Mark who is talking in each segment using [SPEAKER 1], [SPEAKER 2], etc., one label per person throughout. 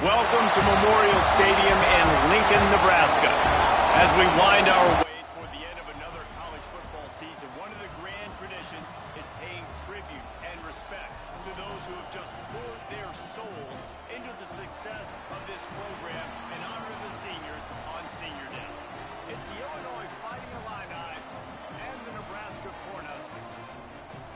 [SPEAKER 1] Welcome to Memorial Stadium in Lincoln, Nebraska. As we wind our way toward the end of another college football season, one of the grand traditions is paying tribute and respect to those who have just poured their souls into the success of this program and honor the seniors on Senior Day. It's the Illinois Fighting Illini and the Nebraska Cornhuskers.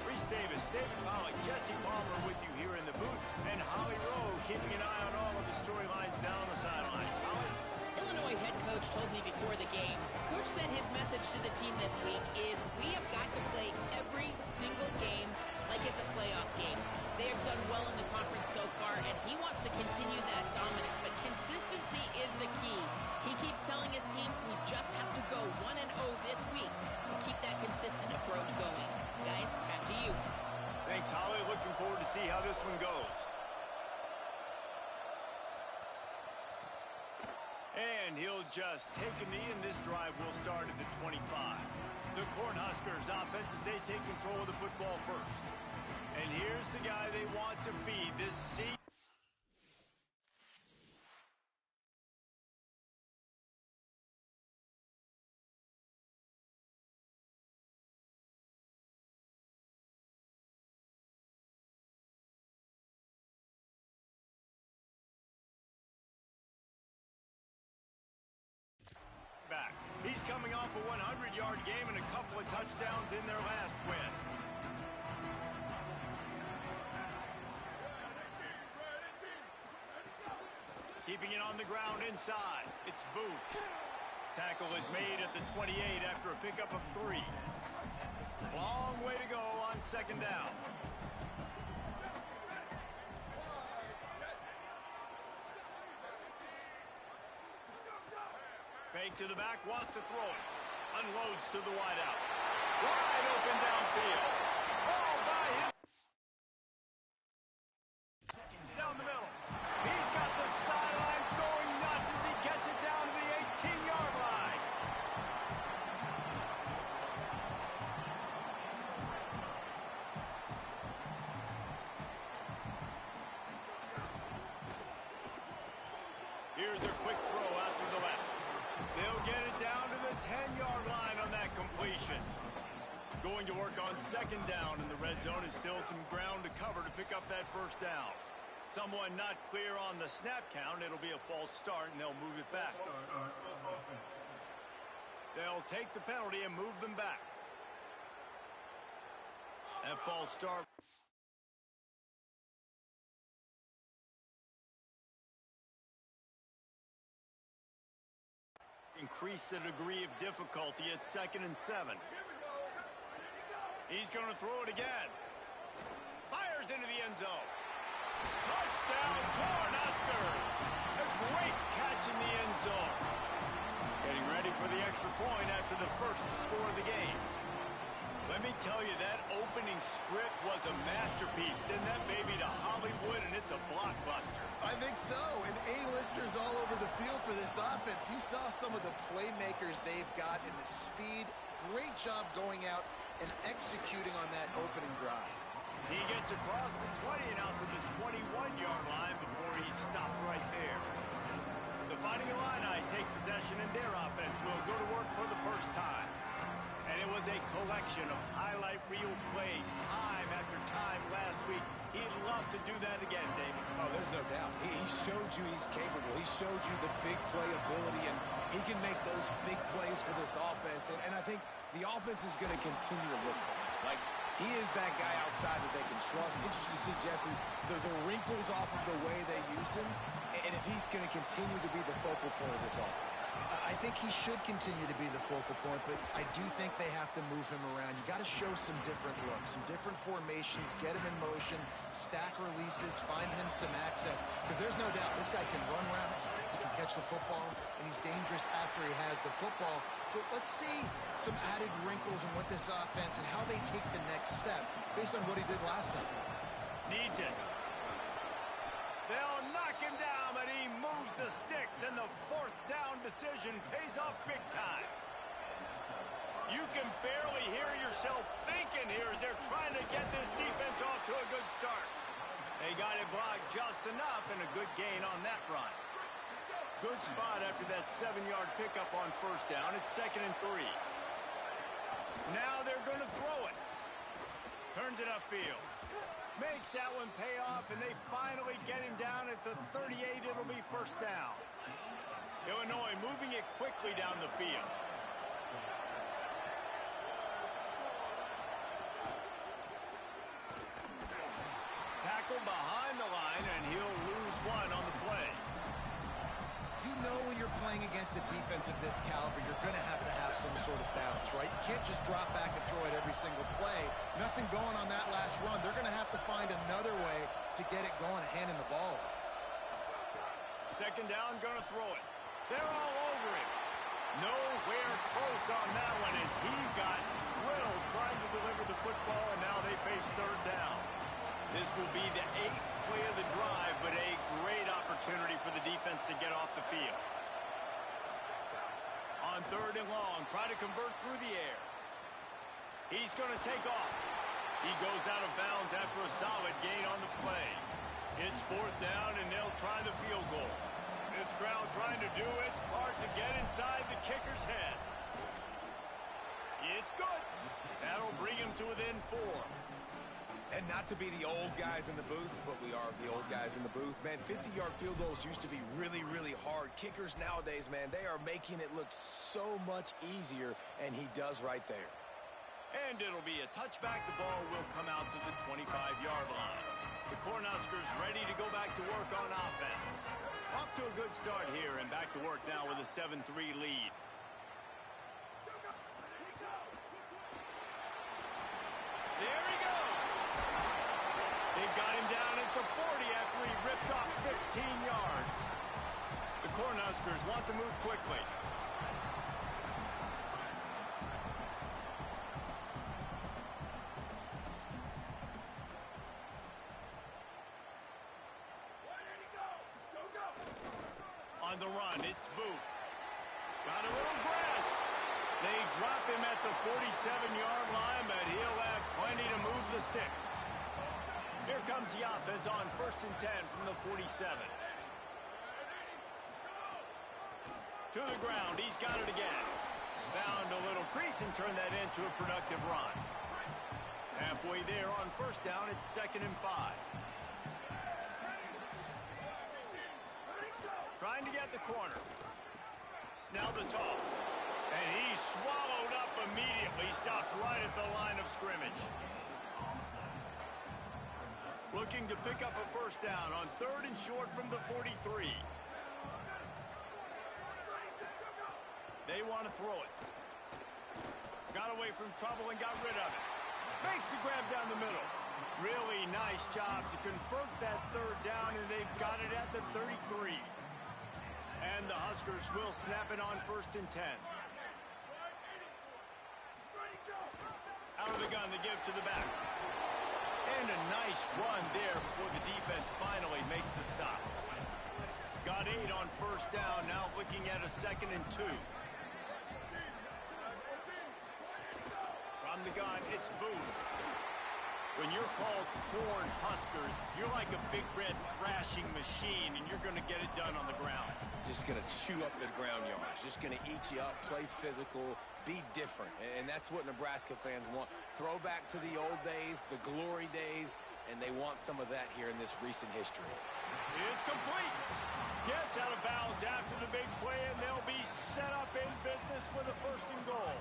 [SPEAKER 1] Reese Davis, David Pollock, Jesse Palmer with you here in the booth, and Holly Rowe keeping an eye on all of the storylines down the sideline. Holly?
[SPEAKER 2] Illinois head coach told me before the game, Coach said his message to the team this week is we have got to play every single game like it's a playoff game. They have done well in the conference so far, and he wants to continue that dominance, but consistency is the key. He keeps telling his team we just have to go 1-0 this week to keep that consistent approach going. Guys, back to you.
[SPEAKER 1] Thanks, Holly. Looking forward to see how this one goes. And he'll just take a knee, and this drive will start at the 25. The Cornhuskers offense as they take control of the football first. And here's the guy they want to feed this season. Back. He's coming off a 100-yard game and a couple of touchdowns in their last win. Keeping it on the ground inside. It's Booth. Tackle is made at the 28 after a pickup of 3. Long way to go on second down. Fake to the back, wants to throw it. Unloads to the wideout. Wide open downfield. Ball by him. Down the middle. He's got the sideline going nuts as he gets it down to the 18-yard line. Here's a quick throw out to the left. They'll get it down to the 10-yard line on that completion. Going to work on second down in the red zone is still some ground to cover to pick up that first down. Someone not clear on the snap count. It'll be a false start, and they'll move it back. They'll take the penalty and move them back. That false start. Increase the degree of difficulty at 2nd and 7. He's going to throw it again. Fires into the end zone. Touchdown, Cornhuskers! A great catch in the end zone. Getting ready for the extra point after the first score of the game. Let me tell you, that opening script was a masterpiece. Send that baby to Hollywood, and it's a blockbuster.
[SPEAKER 3] I think so, and A-listers all over the field for this offense. You saw some of the playmakers they've got in the speed. Great job going out and executing on that opening drive.
[SPEAKER 1] He gets across the 20 and out to the 21-yard line before he's stopped right there. The Fighting Illini take possession, and their offense will go to work for the first time. And it was a collection of highlight reel plays time after time last week. He'd love to do that again, David.
[SPEAKER 4] Oh, there's no doubt. He showed you he's capable. He showed you the big play ability, and he can make those big plays for this offense. And I think the offense is going to continue to look for him. Like, he is that guy outside that they can trust. Interesting to see, Jesse, the wrinkles off of the way they used him, and if he's going to continue to be the focal point of this offense.
[SPEAKER 3] I think he should continue to be the focal point, but I do think they have to move him around. You got to show some different looks, some different formations, get him in motion, stack releases, find him some access. Because there's no doubt this guy can run routes, he can catch the football, and he's dangerous after he has the football. So let's see some added wrinkles in what this offense and how they take the next step based on what he did last time.
[SPEAKER 1] Needs it. They'll knock him down, but he moves the sticks, and the fourth down decision pays off big time. You can barely hear yourself thinking here as they're trying to get this defense off to a good start. They They got it blocked just enough, and a good gain on that run. Good spot after that 7-yard pickup on first down. It's 2nd and 3. Now they're going to throw it. Turns it upfield. Makes that one pay off, and they finally get him down at the 38. It'll be first down. Illinois moving it quickly down the field. Tackle behind the line, and he'll lose one on the play.
[SPEAKER 3] You know when you're playing against a defense of this caliber, you're going to have some sort of balance, right? You can't just drop back and throw it every single play. Nothing going on that last run. They're going to have to find another way to get it going, handing the ball.
[SPEAKER 1] 2nd down, going to throw it. They're all over him. Nowhere close on that one as he got drilled trying to deliver the football, and now they face 3rd down. This will be the 8th play of the drive, but a great opportunity for the defense to get off the field. On 3rd and long, try to convert through the air. He's going to take off. He goes out of bounds after a solid gain on the play. It's 4th down, and they'll try the field goal. This crowd trying to do its part to get inside the kicker's head. It's good. That'll bring him to within 4.
[SPEAKER 4] And not to be the old guys in the booth, but we are the old guys in the booth. Man, 50-yard field goals used to be really, really hard. Kickers nowadays, man, they are making it look so much easier, and he does right there.
[SPEAKER 1] And it'll be a touchback. The ball will come out to the 25-yard line. The Cornhuskers ready to go back to work on offense. Off to a good start here, and back to work now with a 7-3 lead. There he goes. They've got him down at the 40 after he ripped off 15 yards. The Cornhuskers want to move quickly. On the run, it's Booth. Got a little grass. They drop him at the 47-yard line, but he'll have plenty to move the sticks. Here comes the offense on 1st and 10 from the 47. To the ground, he's got it again. Found a little crease and turned that into a productive run. Halfway there on 1st down, it's 2nd and 5. Trying to get the corner. Now the toss. And he's swallowed up immediately. Stopped right at the line of scrimmage. Looking to pick up a 1st down on 3rd and short from the 43. They want to throw it. Got away from trouble and got rid of it. Makes the grab down the middle. Really nice job to convert that 3rd down, and they've got it at the 33. And the Huskers will snap it on 1st and 10. Out of the gun to give to the back. And a nice run there before the defense finally makes the stop. Got 8 on 1st down, now looking at a 2nd and 2. From the gun, it's Booth. When you're called Corn Huskers, you're like a big red thrashing machine, and you're going to get it done on the ground.
[SPEAKER 4] Just going to chew up the ground yards. Just going to eat you up, play physical, be different. And that's what Nebraska fans want. Throw back to the old days, the glory days, and they want some of that here in this recent history.
[SPEAKER 1] It's complete. Gets out of bounds after the big play, and they'll be set up in business with a 1st and goal.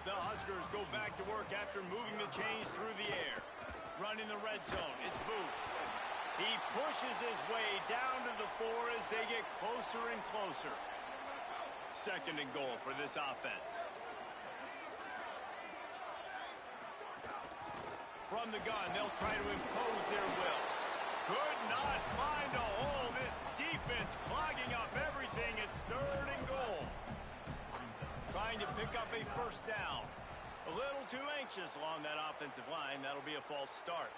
[SPEAKER 1] The Huskers go back to work after moving the chains through the air. Running the red zone, it's Booth. He pushes his way down to the 4 as they get closer and closer. 2nd and goal for this offense. From the gun, they'll try to impose their will. Could not find a hole. This defense clogging up everything. It's 3rd and goal. Trying to pick up a 1st down. A little too anxious along that offensive line. That'll be a false start.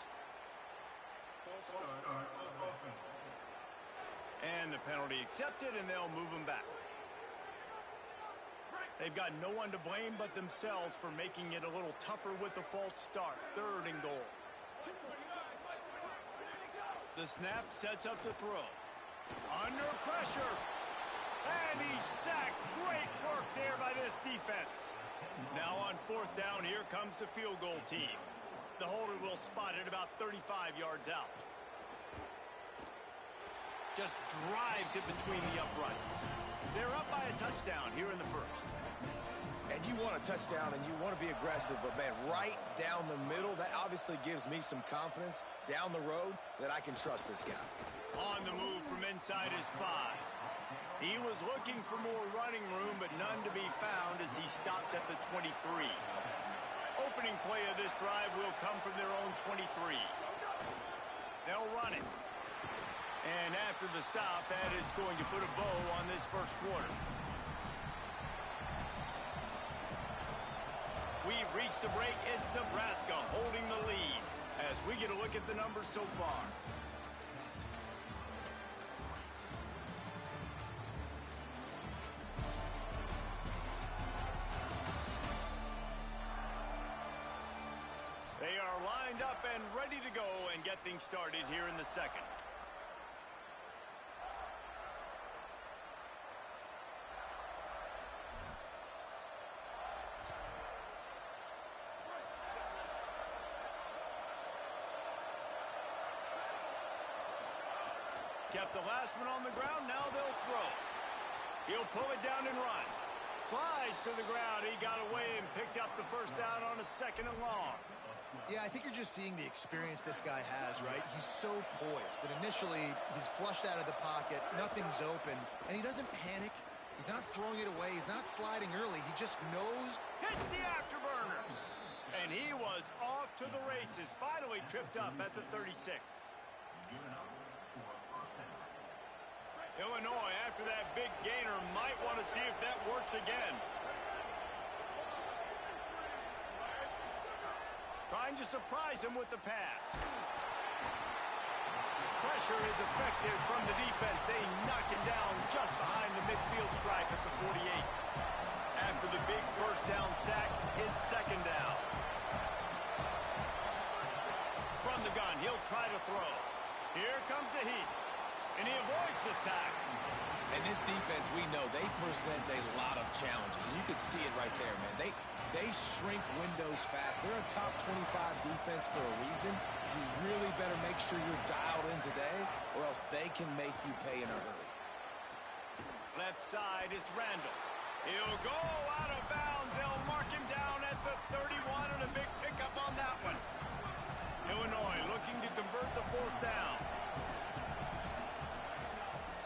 [SPEAKER 1] And the penalty accepted, and they'll move them back. They've got no one to blame but themselves for making it a little tougher with the false start. 3rd and goal. The snap sets up the throw. Under pressure. And he's sacked. Great work there by this defense. Now on 4th down, here comes the field goal team. The holder will spot it about 35 yards out. Just drives it between the uprights. They're up by a touchdown here in the first.
[SPEAKER 4] And you want a touchdown and you want to be aggressive, but, man, right down the middle, that obviously gives me some confidence down the road that I can trust this guy.
[SPEAKER 1] On the move from inside his 5. He was looking for more running room, but none to be found as he stopped at the 23. Opening play of this drive will come from their own 23. They'll run it. And after the stop, that is going to put a bow on this first quarter. We've reached the break. It's Nebraska holding the lead as we get a look at the numbers so far. They are lined up and ready to go and get things started here in the second. Kept the last one on the ground. Now they'll throw. He'll pull it down and run. Slides to the ground. He got away and picked up the first down on a 2nd and long.
[SPEAKER 3] Yeah, I think you're just seeing the experience this guy has, right? He's so poised that initially he's flushed out of the pocket, nothing's open, and he doesn't panic. He's not throwing it away. He's not sliding early. He just knows.
[SPEAKER 1] Hits the afterburners. And he was off to the races. Finally tripped up at the 36. Illinois, after that big gainer, might want to see if that works again. Trying to surprise him with the pass. Pressure is effective from the defense. They knock it down just behind the midfield stripe at the 48. After the big first down sack, it's 2nd down. From the gun, he'll try to throw. Here comes the heat. And he avoids the sack.
[SPEAKER 4] And this defense, we know, they present a lot of challenges. And you can see it right there, man. They shrink windows fast. They're a top 25 defense for a reason. You really better make sure you're dialed in today, or else they can make you pay in a hurry.
[SPEAKER 1] Left side is Randall. He'll go out of bounds. They'll mark him down at the 31 and a big pickup on that one. Illinois looking to convert the 4th down.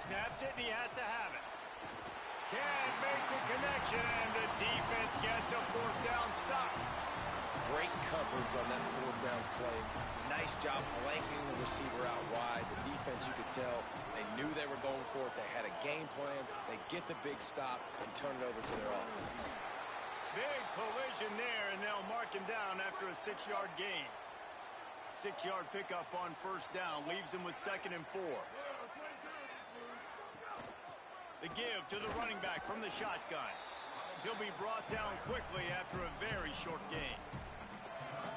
[SPEAKER 1] Snapped it, and he has to have it. Can't make the connection, and the defense gets a 4th down stop.
[SPEAKER 4] Great coverage on that 4th down play. Nice job blanketing the receiver out wide. The defense, you could tell, they knew they were going for it. They had a game plan. They get the big stop and turn it over to their offense.
[SPEAKER 1] Big collision there, and they'll mark him down after a 6-yard gain. 6-yard pickup on 1st down leaves him with 2nd and 4. The give to the running back from the shotgun. He'll be brought down quickly after a very short gain.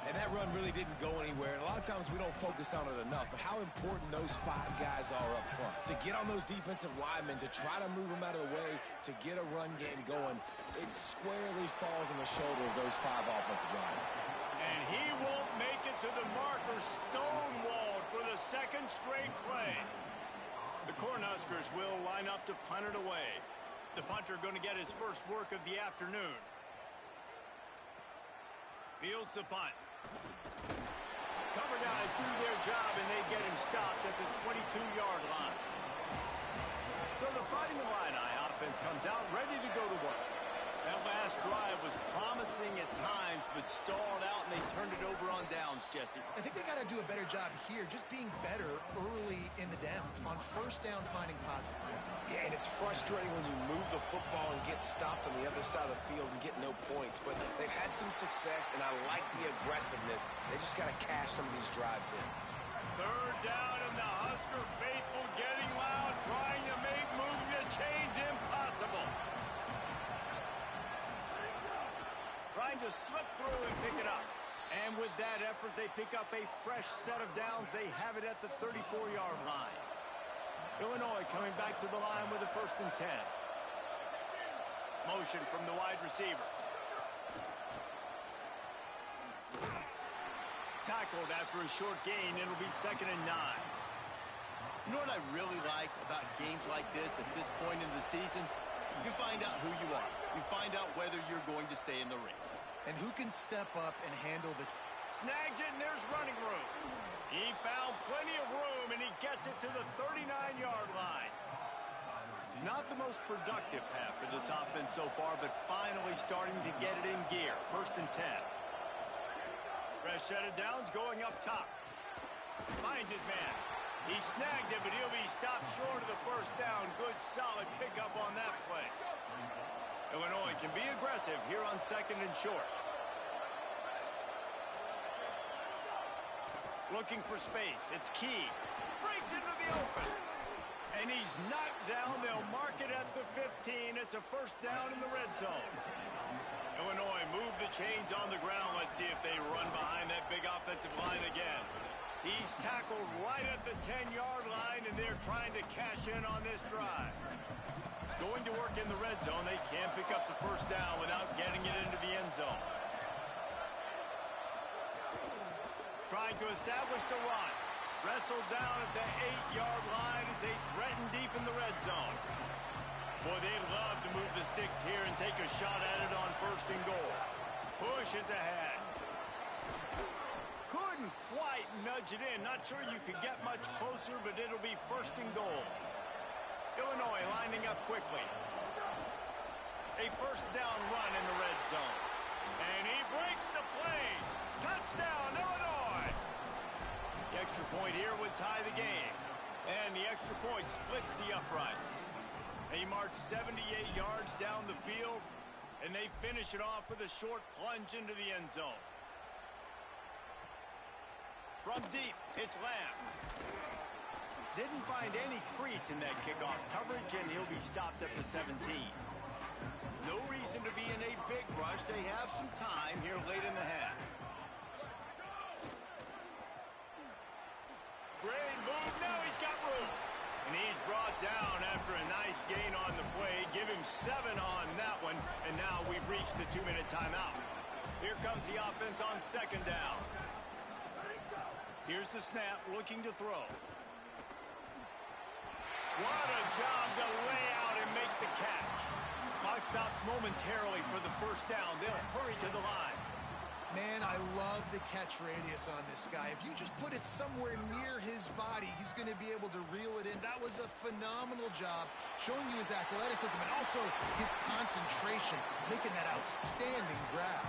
[SPEAKER 4] And that run really didn't go anywhere. And a lot of times we don't focus on it enough, but how important those 5 guys are up front. To get on those defensive linemen, to try to move them out of the way, to get a run game going, it squarely falls on the shoulder of those 5 offensive linemen.
[SPEAKER 1] And he won't make it to the marker, stonewalled for the 2nd straight play. The Cornhuskers will line up to punt it away. The punter going to get his first work of the afternoon. Fields the punt. Cover guys do their job, and they get him stopped at the 22-yard line. So the Fighting Illini offense comes out ready to go to work. That last drive was promising at times, but stalled out, and they turned it over on downs, Jesse.
[SPEAKER 3] I think they got to do a better job here, just being better early in the downs. On 1st down, finding positive plays.
[SPEAKER 4] Yeah, and it's frustrating when you move the football and get stopped on the other side of the field and get no points. But they've had some success, and I like the aggressiveness. They just got to cash some of these drives in.
[SPEAKER 1] 3rd down, and the Husker faithful getting loud, trying to make moving the chains impossible. Trying to slip through and pick it up. And with that effort, they pick up a fresh set of downs. They have it at the 34-yard line. Illinois coming back to the line with a 1st and 10. Motion from the wide receiver. Tackled after a short gain. It'll be 2nd and 9.
[SPEAKER 5] You know what I really like about games like this at this point in the season? You find out who you are. You find out whether you're going to stay in the race.
[SPEAKER 3] And who can step up and handle the...
[SPEAKER 1] Snags it, and there's running room. He found plenty of room, and he gets it to the 39-yard line. Not the most productive half for this offense so far, but finally starting to get it in gear. 1st and 10. Fresh set of downs going up top. Finds his man. He snagged it, but he'll be stopped short of the 1st down. Good, solid pickup on that play. Illinois can be aggressive here on 2nd and short. Looking for space. It's Key. Breaks into the open. And he's knocked down. They'll mark it at the 15. It's a 1st down in the red zone. Illinois move the chains on the ground. Let's see if they run behind that big offensive line again. He's tackled right at the 10-yard line, and they're trying to cash in on this drive. Going to work in the red zone. They can't pick up the 1st down without getting it into the end zone. Trying to establish the run. Wrestled down at the 8-yard line as they threaten deep in the red zone. Boy, they'd love to move the sticks here and take a shot at it on 1st and goal. Push is ahead. Couldn't quite nudge it in. Not sure you could get much closer, but it'll be 1st and goal. Illinois lining up quickly. A 1st down run in the red zone. And he breaks the play. Touchdown, Illinois! The extra point here would tie the game. And the extra point splits the uprights. They march 78 yards down the field, and they finish it off with a short plunge into the end zone. From deep, it's Lamb. Didn't find any crease in that kickoff coverage, and he'll be stopped at the 17. No reason to be in a big rush. They have some time here late in the half. Great move. Now he's got room. And he's brought down after a nice gain on the play. Give him 7 on that one. And now we've reached the 2-minute timeout. Here comes the offense on 2nd down. Here's the snap, looking to throw. What a job to lay out and make the catch. Clock stops momentarily for the 1st down. They'll hurry to the line.
[SPEAKER 3] Man, I love the catch radius on this guy. If you just put it somewhere near his body, he's going to be able to reel it in. That was a phenomenal job, showing you his athleticism and also his concentration, making that outstanding grab.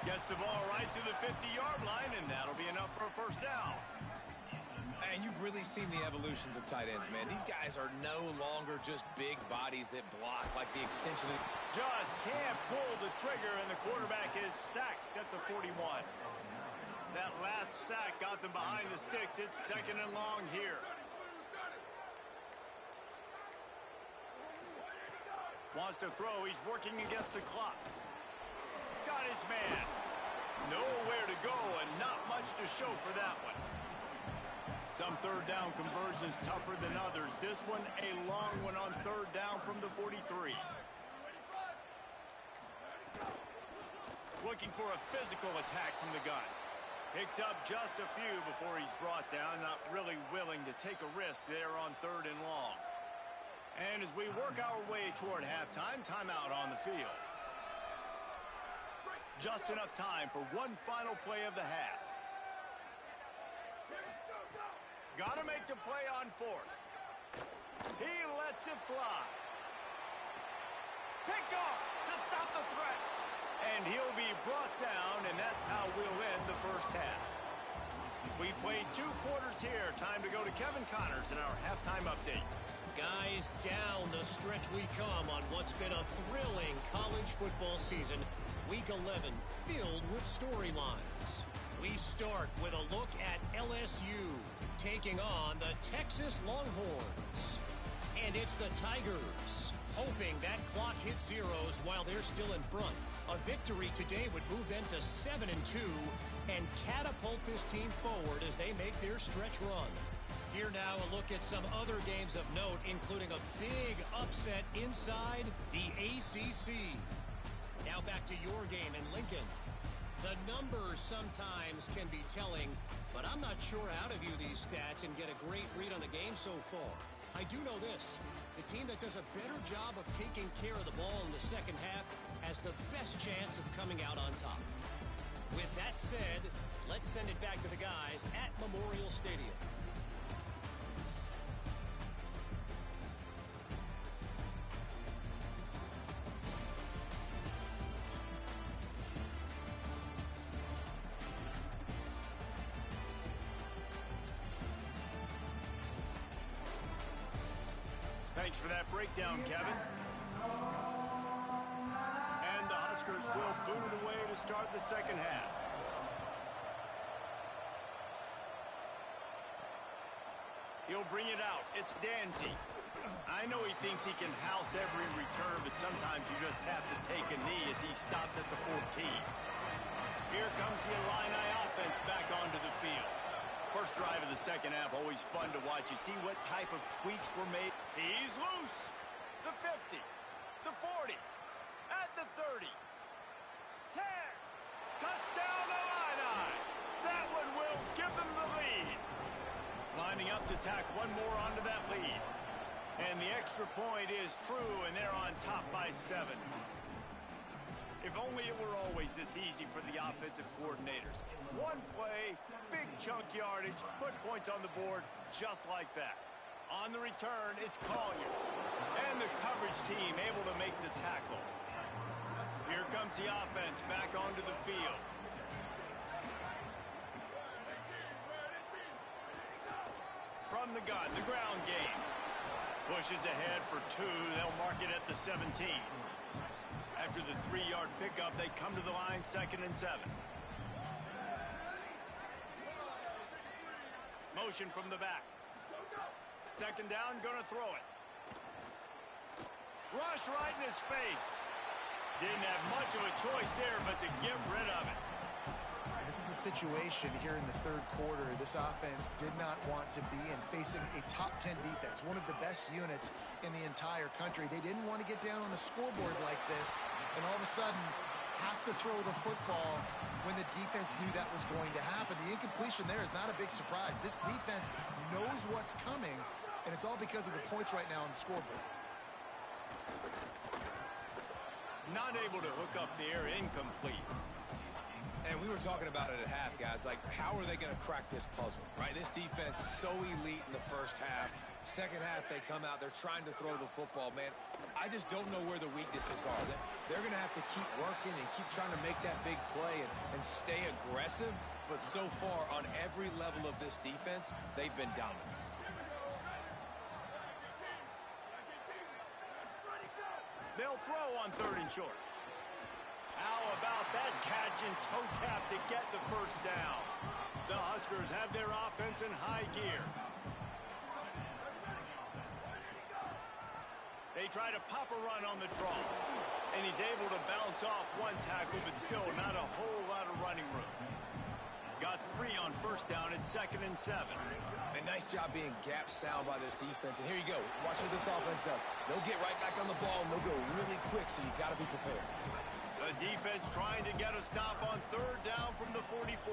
[SPEAKER 1] Gets the ball right to the 50-yard line, and that'll be enough for a 1st down.
[SPEAKER 4] And you've really seen the evolutions of tight ends, man. These guys are no longer just big bodies that block like the extension of...
[SPEAKER 1] Just can't pull the trigger, and the quarterback is sacked at the 41. That last sack got them behind the sticks. It's 2nd and long here. Wants to throw. He's working against the clock. Got his man. Nowhere to go, and not much to show for that one. Some 3rd down conversions tougher than others. This one, a long one on 3rd down from the 43. Looking for a physical attack from the gun. Picks up just a few before he's brought down. Not really willing to take a risk there on 3rd and long. And as we work our way toward halftime, timeout on the field. Just enough time for one final play of the half. Gotta make the play on 4th. He lets it fly. Picked off to stop the threat. And he'll be brought down, and that's how we'll end the 1st half. We played 2 quarters here. Time to go to Kevin Connors in our halftime update.
[SPEAKER 6] Guys, down the stretch we come on what's been a thrilling college football season. Week 11 filled with storylines. We start with a look at LSU taking on the Texas Longhorns. And it's the Tigers hoping that clock hits zeros while they're still in front. A victory today would move them to 7-2 and catapult this team forward as they make their stretch run. Here now, a look at some other games of note, including a big upset inside the ACC. Now back to your game in Lincoln. The numbers sometimes can be telling, but I'm not sure how to view these stats and get a great read on the game so far. I do know this. The team that does a better job of taking care of the ball in the second half has the best chance of coming out on top. With that said, let's send it back to the guys at Memorial Stadium.
[SPEAKER 1] Thanks for that breakdown, Kevin. And the Huskers will boot it away to start the second half. He'll bring it out. It's Danzy. I know he thinks he can house every return, but sometimes you just have to take a knee as he stopped at the 14. Here comes the Illini offense back onto the field. First drive of the second half, always fun to watch. You see what type of tweaks were made. He's loose. The 50, the 40, at the 30. 10. Touchdown Illini. That one will give them the lead. Lining up to tack one more onto that lead. And the extra point is true, and they're on top by 7. If only it were always this easy for the offensive coordinators. One play, big chunk yardage, put points on the board just like that. On the return, it's Collier. And the coverage team able to make the tackle. Here comes the offense back onto the field. From the gun, the ground game. Pushes ahead for 2. They'll mark it at the 17. After the 3-yard pickup, they come to the line, 2nd and 7. Motion from the back. 2nd down, gonna throw it. Rush right in his face. Didn't have much of a choice there, but to get rid of it.
[SPEAKER 3] This is a situation here in the third quarter this offense did not want to be in, facing a top 10 defense, one of the best units in the entire country. They didn't want to get down on the scoreboard like this and all of a sudden have to throw the football when the defense knew that was going to happen. The incompletion there is not a big surprise. This defense knows what's coming, and it's all because of the points right now on the scoreboard.
[SPEAKER 1] Not able to hook up the air, incomplete.
[SPEAKER 4] And we were talking about it at half, guys. Like, how are they going to crack this puzzle, right? This defense so elite in the first half. Second half, they come out. They're trying to throw the football, man. I just don't know where the weaknesses are. They're going to have to keep working and keep trying to make that big play and stay aggressive. But so far, on every level of this defense, they've been dominant.
[SPEAKER 1] They'll throw on 3rd and short. How about that catch and toe tap to get the first down? The Huskers have their offense in high gear. They try to pop a run on the draw. And he's able to bounce off one tackle, but still not a whole lot of running room. Got 3 on 1st down and 2nd and 7.
[SPEAKER 4] A nice job being gap sound by this defense. And here you go. Watch what this offense does. They'll get right back on the ball, and they'll go really quick, so you got to be prepared.
[SPEAKER 1] The defense trying to get a stop on 3rd down from the 44.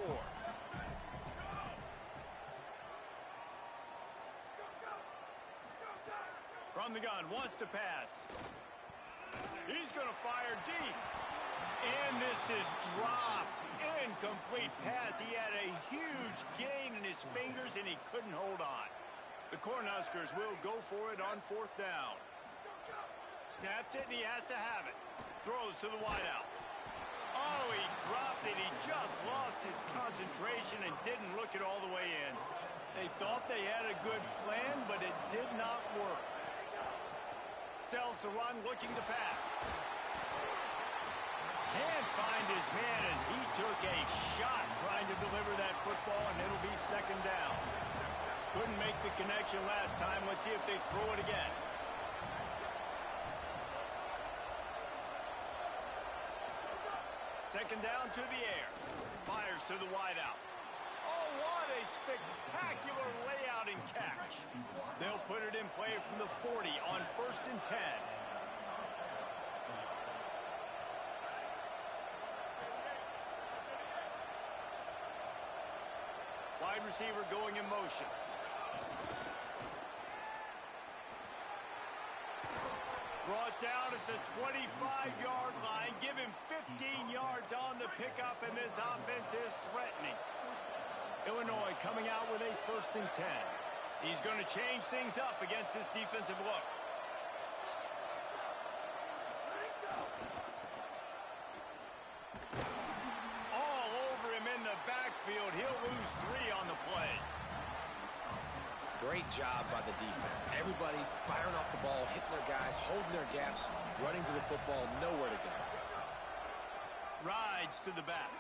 [SPEAKER 1] From the gun, wants to pass. He's going to fire deep. And this is dropped. Incomplete pass. He had a huge gain in his fingers, and he couldn't hold on. The Cornhuskers will go for it on 4th down. Snapped it, and he has to have it. Throws to the wideout. Oh, he dropped it. He just lost his concentration and didn't look it all the way in. They thought they had a good plan, but it did not work. Sells to run, looking to pass. Can't find his man as he took a shot trying to deliver that football, and it'll be 2nd down. Couldn't make the connection last time. Let's see if they throw it again. Second down to the air. Fires to the wideout. Oh, what a spectacular layout and catch. They'll put it in play from the 40 on 1st and 10. Wide receiver going in motion. Brought down at the 25-yard line. Give him 15 yards on the pickup, and this offense is threatening. Illinois coming out with a 1st and 10. He's going to change things up against this defensive look. All over him in the backfield. He'll lose 3 on the play.
[SPEAKER 4] Great job by the defense. Everybody firing off the ball, hitting their guys, holding their gaps, running to the football, nowhere to go.
[SPEAKER 1] Rides to the back.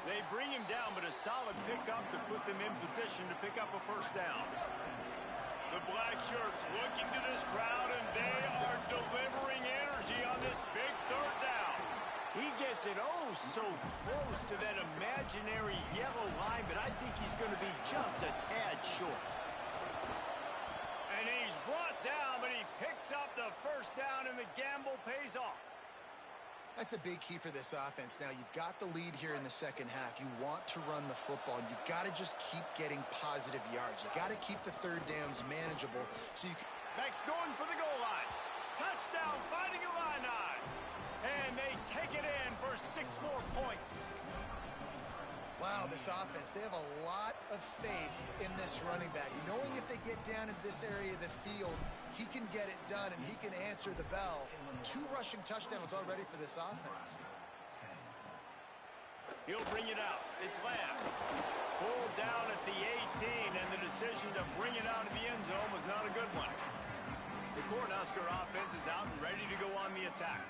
[SPEAKER 1] They bring him down, but a solid pickup to put them in position to pick up a 1st down. The black shirts looking to this crowd, and they are delivering energy on this big 3rd down. He gets it so close to that imaginary yellow line, but I think he's going to be just a tad short. And he's brought down, but he picks up the 1st down, and the gamble pays off.
[SPEAKER 3] That's a big key for this offense. Now, you've got the lead here in the second half. You want to run the football, and you've got to just keep getting positive yards. You've got to keep the 3rd downs manageable so you can...
[SPEAKER 1] Next, going for the goal line. Touchdown, finding a line on. And they take it in for 6 more points.
[SPEAKER 3] Wow, this offense, they have a lot of faith in this running back. Knowing if they get down into this area of the field, he can get it done and he can answer the bell. 2 rushing touchdowns already for this offense.
[SPEAKER 1] He'll bring it out. It's Lamb. Pulled down at the 18, and the decision to bring it out of the end zone was not a good one. The Cornhusker offense is out and ready to go on the attack.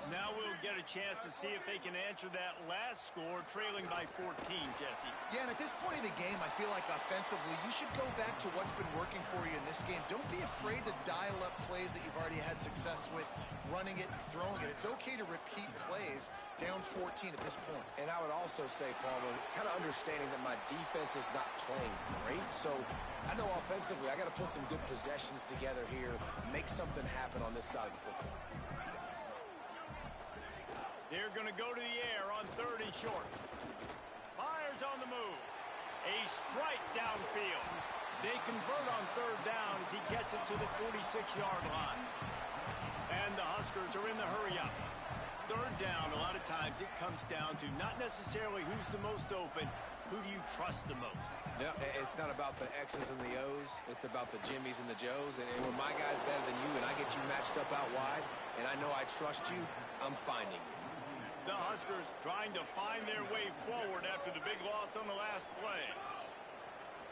[SPEAKER 1] Now we'll get a chance to see if they can answer that last score, trailing by 14, Jesse.
[SPEAKER 3] Yeah, and at this point in the game, I feel like offensively, you should go back to what's been working for you in this game. Don't be afraid to dial up plays that you've already had success with, running it and throwing it. It's okay to repeat plays down 14 at this point.
[SPEAKER 4] And I would also say, Palmer, kind of understanding that my defense is not playing great, so I know offensively I got to put some good possessions together here, make something happen on this side of the football.
[SPEAKER 1] They're going to go to the air on 3rd and short. Myers on the move. A strike downfield. They convert on 3rd down as he gets it to the 46-yard line. And the Huskers are in the hurry-up. 3rd down, a lot of times it comes down to not necessarily who's the most open, who do you trust the most?
[SPEAKER 4] Yeah, it's not about the X's and the O's. It's about the Jimmies and the Joes. And when my guy's better than you and I get you matched up out wide and I know I trust you, I'm finding you.
[SPEAKER 1] The Huskers trying to find their way forward after the big loss on the last play.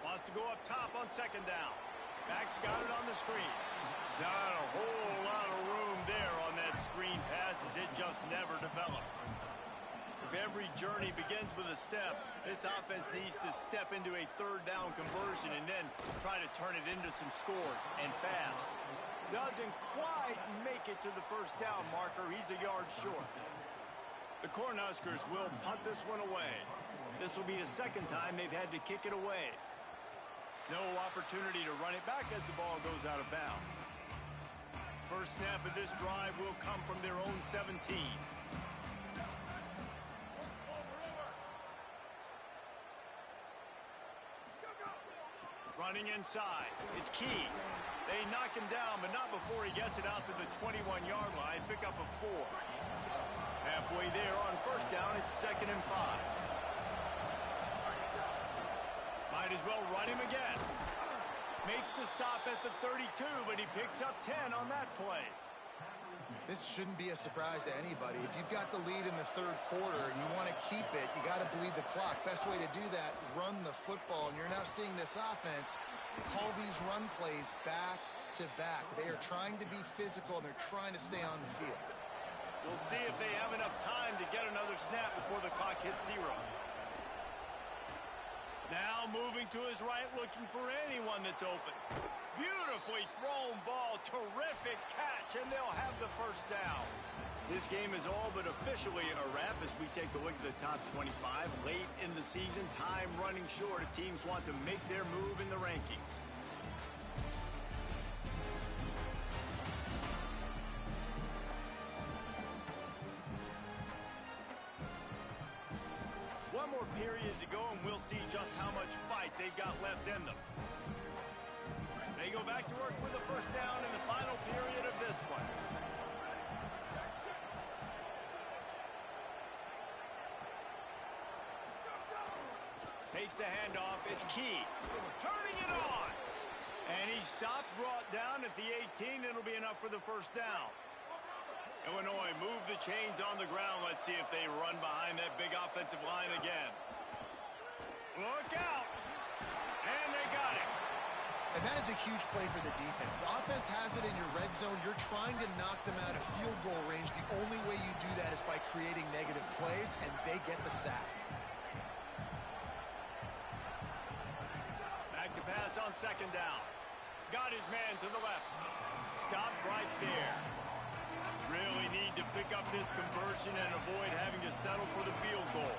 [SPEAKER 1] Wants to go up top on 2nd down. Back's got it on the screen. Not a whole lot of room there on that screen pass as it just never developed. If every journey begins with a step, this offense needs to step into a 3rd down conversion and then try to turn it into some scores, and fast. Doesn't quite make it to the 1st down marker. He's a yard short. The Cornhuskers will punt this one away. This will be the 2nd time they've had to kick it away. No opportunity to run it back as the ball goes out of bounds. First snap of this drive will come from their own 17. Running inside. It's Key. They knock him down, but not before he gets it out to the 21-yard line. Pick up a 4. Halfway there on 1st down, it's 2nd and 5. Might as well run him again. Makes the stop at the 32, but he picks up 10 on that play.
[SPEAKER 3] This shouldn't be a surprise to anybody. If you've got the lead in the 3rd quarter and you want to keep it, you got to bleed the clock. Best way to do that, run the football. And you're now seeing this offense call these run plays back to back. They are trying to be physical, and they're trying to stay on the field.
[SPEAKER 1] We'll see if they have enough time to get another snap before the clock hits 0. Now moving to his right, looking for anyone that's open. Beautifully thrown ball, terrific catch, and they'll have the 1st down. This game is all but officially a wrap as we take a look at the top 25. Late in the season, time running short if teams want to make their move in the rankings. One more period to go, and we'll see just how much fight they've got left in them. They go back to work with a first down in the final period of this one. Takes the handoff. It's Key. Turning it on. And he stopped, brought down at the 18. It'll be enough for the first down. Illinois move the chains on the ground. Let's see if they run behind that big offensive line again. Look out. And they got it.
[SPEAKER 3] And that is a huge play for the defense. Offense has it in your red zone. You're trying to knock them out of field goal range. The only way you do that is by creating negative plays, and they get the sack.
[SPEAKER 1] Back to pass on second down. Got his man to the left. Stopped right there. Really need to pick up this conversion and avoid having to settle for the field goal.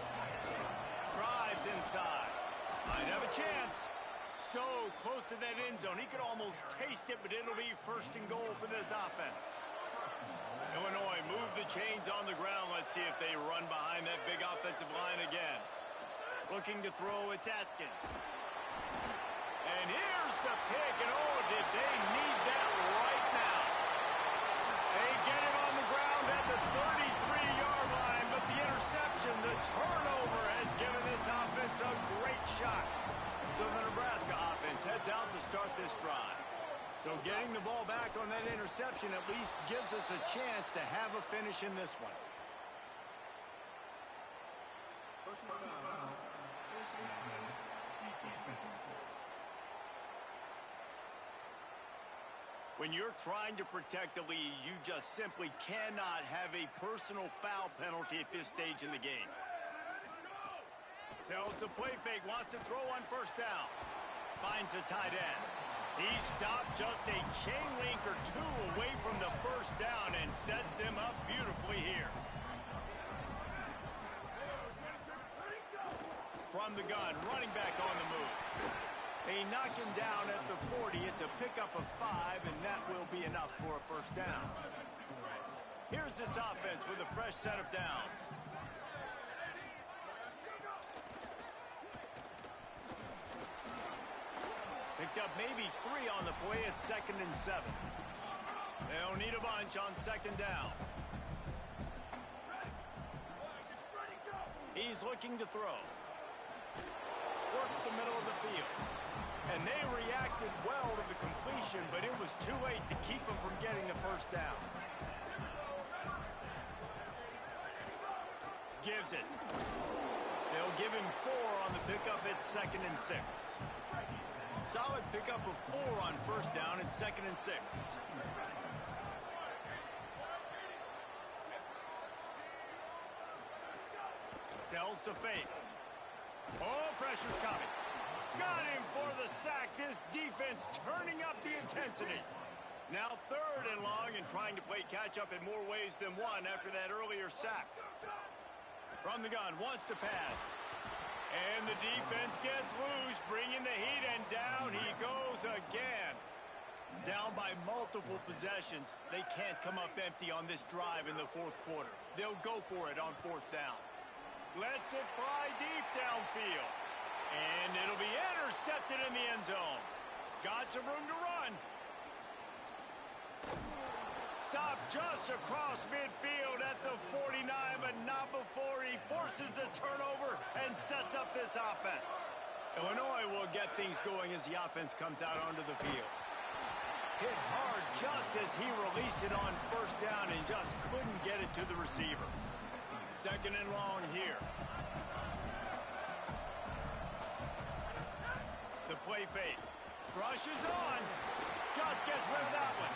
[SPEAKER 1] Drives inside. Might have a chance. So close to that end zone. He could almost taste it, but it'll be first and goal for this offense. Illinois move the chains on the ground. Let's see if they run behind that big offensive line again. Looking to throw, it's Atkins. And here's the pick, and oh, did they need that right now. They get him on the ground at the 33-yard line, but the interception, the turnover, has given this offense a great shot. So the Nebraska offense heads out to start this drive. So getting the ball back on that interception at least gives us a chance to have a finish in this one. When you're trying to protect the lead, you just simply cannot have a personal foul penalty at this stage in the game. Tells the play fake, wants to throw on first down. Finds the tight end. He stopped just a chain link or two away from the first down and sets them up beautifully here. From the gun, running back on the move. They knock him down at the 40. It's a pickup of 5, and that will be enough for a first down. Here's this offense with a fresh set of downs. Picked up maybe 3 on the play at 2nd and 7. They'll need a bunch on second down. He's looking to throw. Works the middle of the field. And they reacted well to the completion, but it was too late to keep them from getting the first down. Gives it. They'll give him 4 on the pickup at 2nd and 6. Solid pickup of 4 on first down at 2nd and 6. Sells to fake. Oh, pressure's coming. Got him for the sack. This defense turning up the intensity. Now 3rd and long and trying to play catch up in more ways than one after that earlier sack. From the gun, wants to pass. And the defense gets loose, bringing the heat, and down he goes again. Down by multiple possessions. They can't come up empty on this drive in the 4th quarter. They'll go for it on 4th down. Lets it fly deep downfield. And it'll be intercepted in the end zone. Got some room to run. Stop just across midfield at the 49, but not before he forces the turnover and sets up this offense. Illinois will get things going as the offense comes out onto the field. Hit hard just as he released it on first down and just couldn't get it to the receiver. 2nd and long here. The play fake. Rushes on. Just gets rid of that one.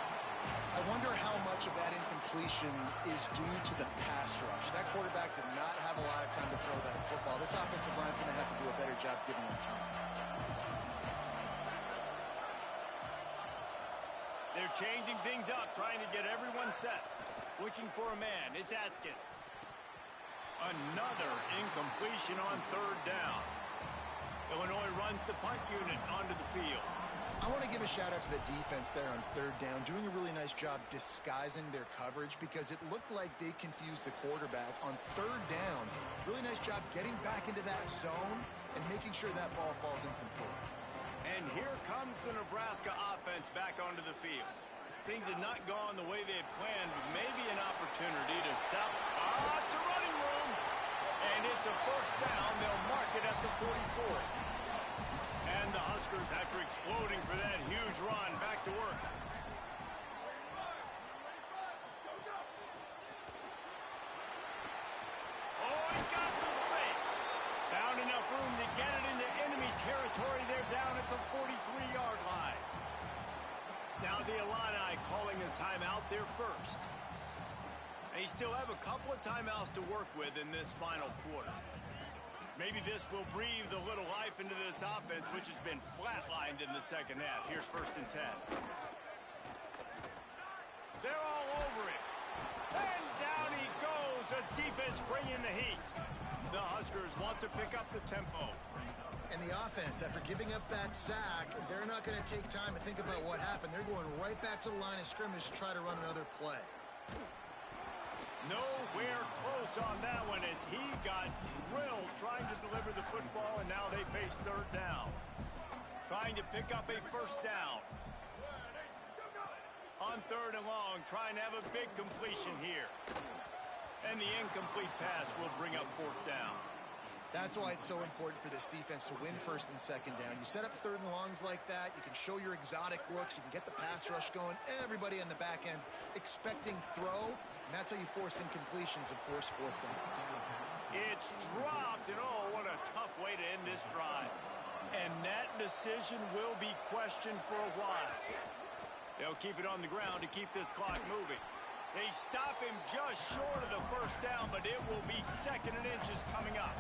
[SPEAKER 3] I wonder how much of that incompletion is due to the pass rush. That quarterback did not have a lot of time to throw that football. This offensive line's going to have to do a better job giving him time. They're
[SPEAKER 1] changing things up, trying to get everyone set. Looking for a man. It's Atkins. Another incompletion on third down. Illinois runs the punt unit onto the field.
[SPEAKER 3] I want to give a shout out to the defense there on third down, doing a really nice job disguising their coverage because it looked like they confused the quarterback on third down. Really nice job getting back into that zone and making sure that ball falls incomplete.
[SPEAKER 1] And here comes the Nebraska offense back onto the field. Things had not gone the way they had planned, but maybe an opportunity to sell. It's a running room. And it's a first down. They'll mark it at the 44. And the Huskers, after exploding for that huge run, back to work. Oh, he's got some space. Found enough room to get it into enemy territory. They're down at the 43-yard line. Now the Illini calling a timeout there first. They still have a couple of timeouts to work with in this final quarter. Maybe this will breathe a little life into this offense, which has been flatlined in the second half. Here's 1st and 10. They're all over it. And down he goes. The defense bringing the heat. The Huskers want to pick up the tempo.
[SPEAKER 3] And the offense, after giving up that sack, they're not going to take time to think about what happened. They're going right back to the line of scrimmage to try to run another play.
[SPEAKER 1] Nowhere close on that one as he got drilled trying to deliver the football, and now they face third down. Trying to pick up a first down. On third and long, trying to have a big completion here. And the incomplete pass will bring up fourth down.
[SPEAKER 3] That's why it's so important for this defense to win first and second down. You set up third and longs like that, you can show your exotic looks, you can get the pass rush going, everybody on the back end expecting throw, and that's how you force incompletions and force fourth downs.
[SPEAKER 1] It's dropped, and oh, what a tough way to end this drive. And that decision will be questioned for a while. They'll keep it on the ground to keep this clock moving. They stop him just short of the first down, but it will be 2nd and inches coming up.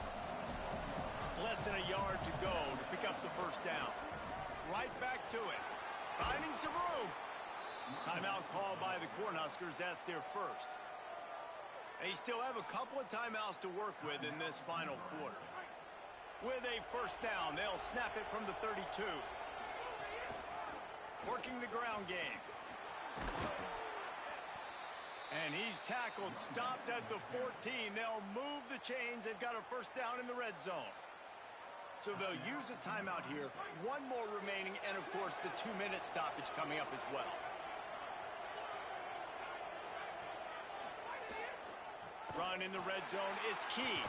[SPEAKER 1] Less than a yard to go to pick up the first down. Right back to it. Finding some room. Timeout called by the Cornhuskers. That's their first. They still have a couple of timeouts to work with in this final quarter. With a first down, they'll snap it from the 32. Working the ground game. And he's tackled, stopped at the 14. They'll move the chains. They've got a first down in the red zone. So they'll use a timeout here. One more remaining, and of course the 2-minute stoppage coming up as well. Run in the red zone, it's key.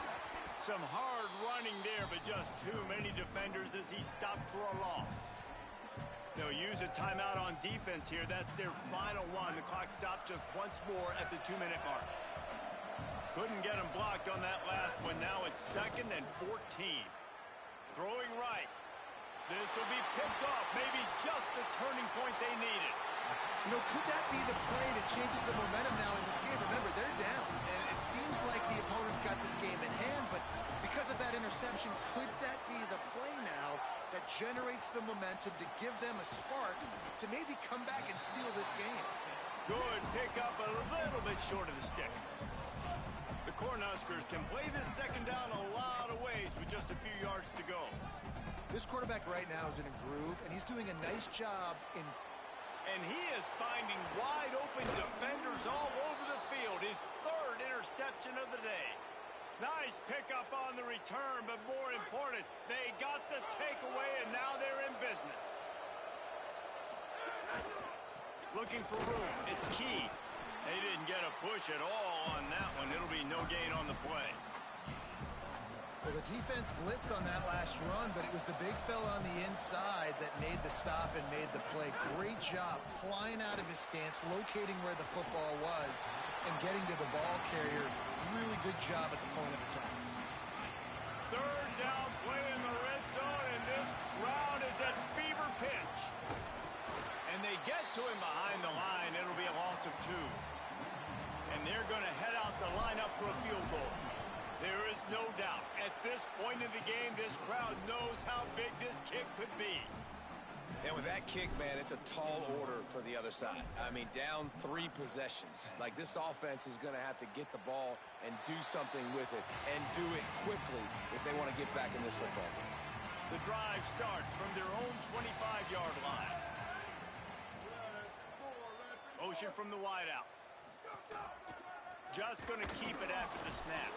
[SPEAKER 1] Some hard running there, but just too many defenders as he stopped for a loss. They'll use a timeout on defense here. That's their final one. The clock stops just once more at the 2-minute mark. Couldn't get him blocked on that last one. Now it's 2nd and 14. Throwing right. This will be picked off. Maybe just the turning point they needed.
[SPEAKER 3] You know, could that be the play that changes the momentum now in this game? Remember, they're down, and it seems like the opponent's got this game in hand, but because of that interception, could that be the play now that generates the momentum to give them a spark to maybe come back and steal this game?
[SPEAKER 1] Good pick up, a little bit short of the sticks. The Cornhuskers can play this second down a lot of ways with just a few yards to go.
[SPEAKER 3] This quarterback right now is in a groove, and he's doing a nice job in...
[SPEAKER 1] And he is finding wide open defenders all over the field. His 3rd interception of the day. Nice pickup on the return, but more important, they got the takeaway, and now they're in business. Looking for room. It's key. They didn't get a push at all on that one. It'll be no gain on the play.
[SPEAKER 3] Well, the defense blitzed on that last run, but it was the big fella on the inside that made the stop and made the play. Great job flying out of his stance, locating where the football was, and getting to the ball carrier. Really good job at the point of attack.
[SPEAKER 1] Third down play in the red zone, and this crowd is at fever pitch. And they get to him behind the line. It'll be a loss of 2. And they're going to head out the lineup for a field goal. There is no doubt. At this point in the game, this crowd knows how big this kick could be.
[SPEAKER 4] And with That kick, man, it's a tall order for the other side. I mean, down 3 possessions. Like, this offense is going to have to get the ball and do something with it, and do it quickly if they want to get back in this football game.
[SPEAKER 1] The drive starts from their own 25-yard line. Motion from the wideout. Just going to keep it after the snap.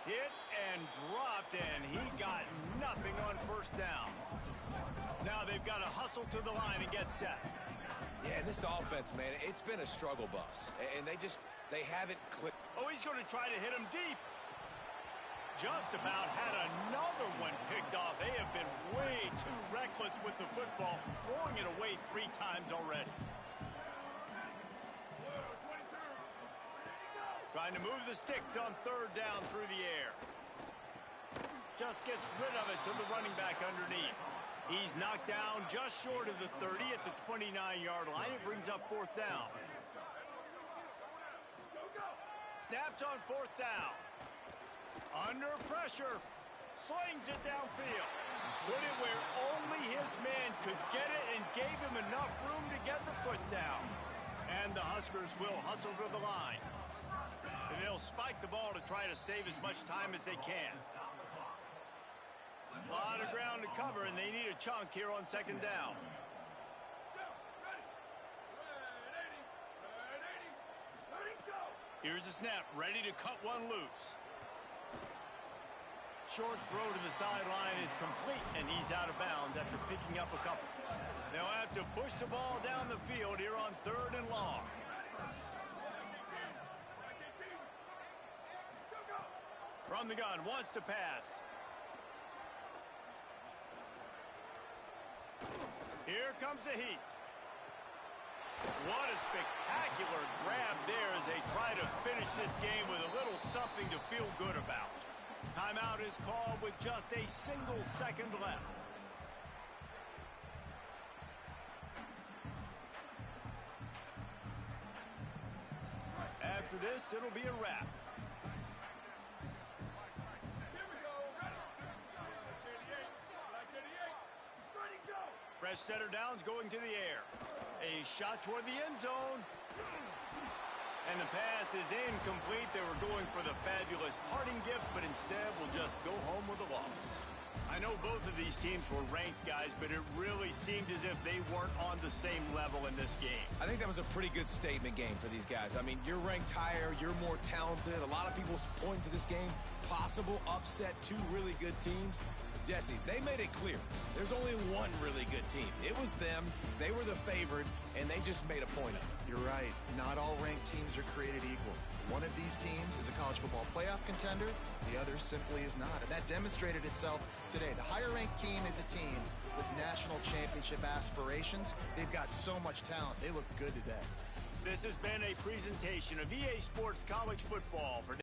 [SPEAKER 1] Hit and dropped, and he got nothing on first down. Now they've got to hustle to the line and get set.
[SPEAKER 4] Yeah, and this offense, man, it's been a struggle bus. And they haven't clicked.
[SPEAKER 1] Oh, he's going to try to hit him deep. Just about had another one picked off. They have been way too reckless with the football, throwing it away 3 times already. Trying to move the sticks on 3rd down through the air. Just gets rid of it to the running back underneath. He's knocked down just short of the 30 at the 29-yard line. It brings up 4th down. Snaps on 4th down. Under pressure. Slings it downfield. Put it where only his man could get it and gave him enough room to get the foot down. And the Huskers will hustle to the line. And they'll spike the ball to try to save as much time as they can. A lot of ground to cover, and they need a chunk here on 2nd down. Here's the snap, ready to cut one loose. Short throw to the sideline is complete, and he's out of bounds after picking up a couple. They'll have to push the ball down the field here on 3rd and long. From the gun, wants to pass. Here comes the heat. What a spectacular grab there as they try to finish this game with a little something to feel good about. Timeout is called with just a single second left. After this, it'll be a wrap. Fresh center downs going to the air. A shot toward the end zone. And the pass is incomplete. They were going for the fabulous parting gift, but instead will just go home with a loss. I know both of these teams were ranked, guys, but it really seemed as if they weren't on the same level in this game.
[SPEAKER 4] I think that was a pretty good statement game for these guys. I mean, you're ranked higher, you're more talented. A lot of people point to this game. Possible upset, 2 really good teams. Jesse, they made it clear. There's only one really good team. It was them. They were the favored, and they just made a point of it.
[SPEAKER 3] You're right. Not all ranked teams are created equal. One of these teams is a college football playoff contender. The other simply is not. And that demonstrated itself today. The higher-ranked team is a team with national championship aspirations. They've got so much talent. They look good today.
[SPEAKER 1] This has been a presentation of EA Sports College Football for